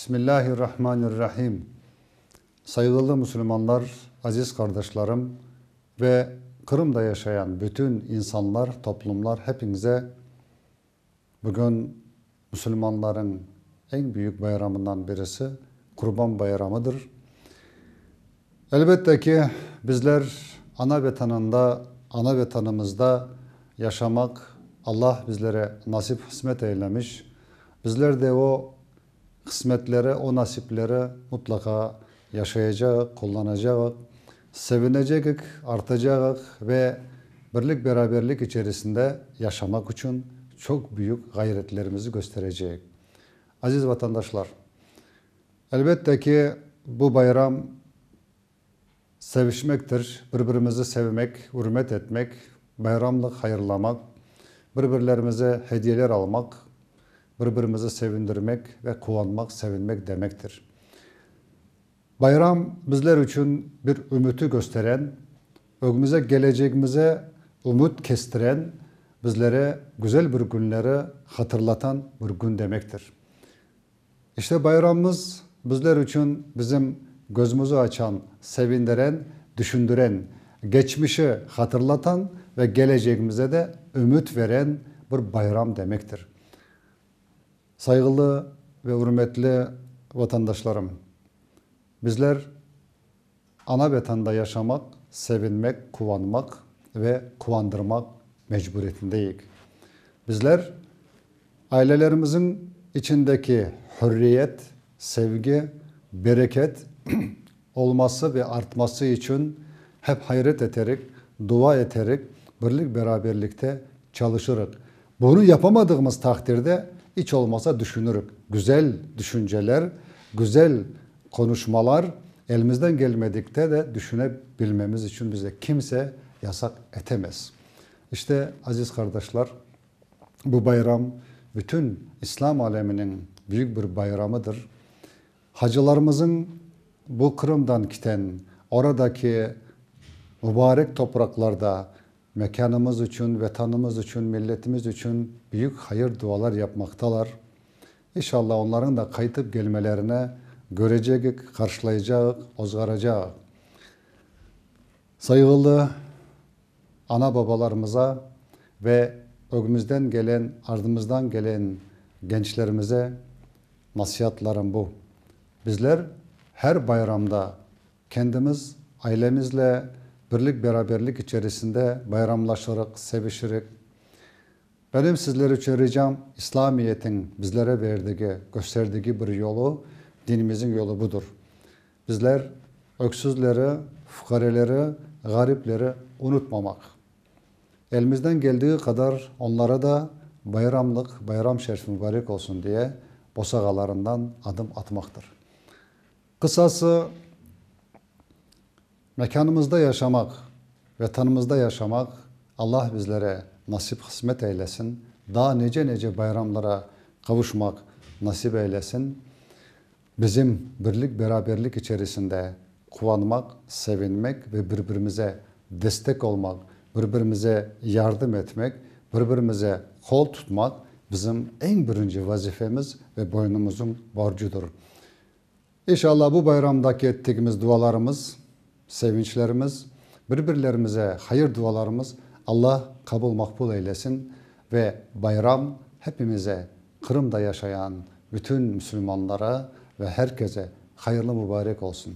Bismillahirrahmanirrahim. Saygılı Müslümanlar, aziz kardeşlerim ve Kırım'da yaşayan bütün insanlar, toplumlar hepinize bugün Müslümanların en büyük bayramından birisi Kurban Bayramı'dır. Elbette ki bizler ana vatanımızda yaşamak Allah bizlere nasip kısmet eylemiş. Bizler de o kısmetleri, o nasipleri mutlaka yaşayacağız, kullanacağız, sevineceğiz, artacağız ve birlik beraberlik içerisinde yaşamak için çok büyük gayretlerimizi göstereceğiz. Aziz vatandaşlar, elbette ki bu bayram sevişmektir. Birbirimizi sevmek, hürmet etmek, bayramlık hayırlamak, birbirlerimize hediyeler almak, birbirimizi sevindirmek ve kutlamak, sevinmek demektir. Bayram bizler için bir ümidi gösteren, önümüze geleceğimize umut kestiren, bizlere güzel bir günleri hatırlatan bir gün demektir. İşte bayramımız bizler için bizim gözümüzü açan, sevindiren, düşündüren, geçmişi hatırlatan ve geleceğimize de ümit veren bir bayram demektir. Saygılı ve hürmetli vatandaşlarım, bizler ana vatanda yaşamak, sevinmek, kutlamak ve kutlandırmak mecburiyetindeyiz. Bizler ailelerimizin içindeki hürriyet, sevgi, bereket olması ve artması için hep hayret ederek, dua ederek, birlik beraberlikte çalışırız. Bunu yapamadığımız takdirde hiç olmasa düşünürük. Güzel düşünceler, güzel konuşmalar elimizden gelmedikte de düşünebilmemiz için bize kimse yasak etemez. İşte aziz kardeşler, bu bayram bütün İslam aleminin büyük bir bayramıdır. Hacılarımızın bu Kırım'dan giden oradaki mübarek topraklarda mekanımız için, vatanımız için, milletimiz için büyük hayır dualar yapmaktalar. İnşallah onların da kayıtıp gelmelerine göreceğiz, karşılayacağız, ozgaracağız. Saygılı ana babalarımıza ve önümüzden gelen, ardımızdan gelen gençlerimize nasihatlarım bu. Bizler her bayramda kendimiz ailemizle birlik beraberlik içerisinde bayramlaşarak, sevişerek. Benim sizlere için ricam İslamiyet'in bizlere verdiği, gösterdiği bir yolu, dinimizin yolu budur. Bizler öksüzleri, fukareleri, garipleri unutmamak. Elimizden geldiği kadar onlara da bayram şerif mübarek olsun diye bosagalarından adım atmaktır. Kısası mekanımızda yaşamak, vatanımızda yaşamak Allah bizlere nasip kısmet eylesin. Daha nice bayramlara kavuşmak nasip eylesin. Bizim birlik beraberlik içerisinde kutlamak, sevinmek ve birbirimize destek olmak, birbirimize yardım etmek, birbirimize kol tutmak bizim en birinci vazifemiz ve boynumuzun borcudur. İnşallah bu bayramdaki ettiğimiz dualarımız, sevinçlerimiz, birbirlerimize hayır dualarımız Allah kabul makbul eylesin ve bayram hepimize, Kırım'da yaşayan bütün Müslümanlara ve herkese hayırlı mübarek olsun.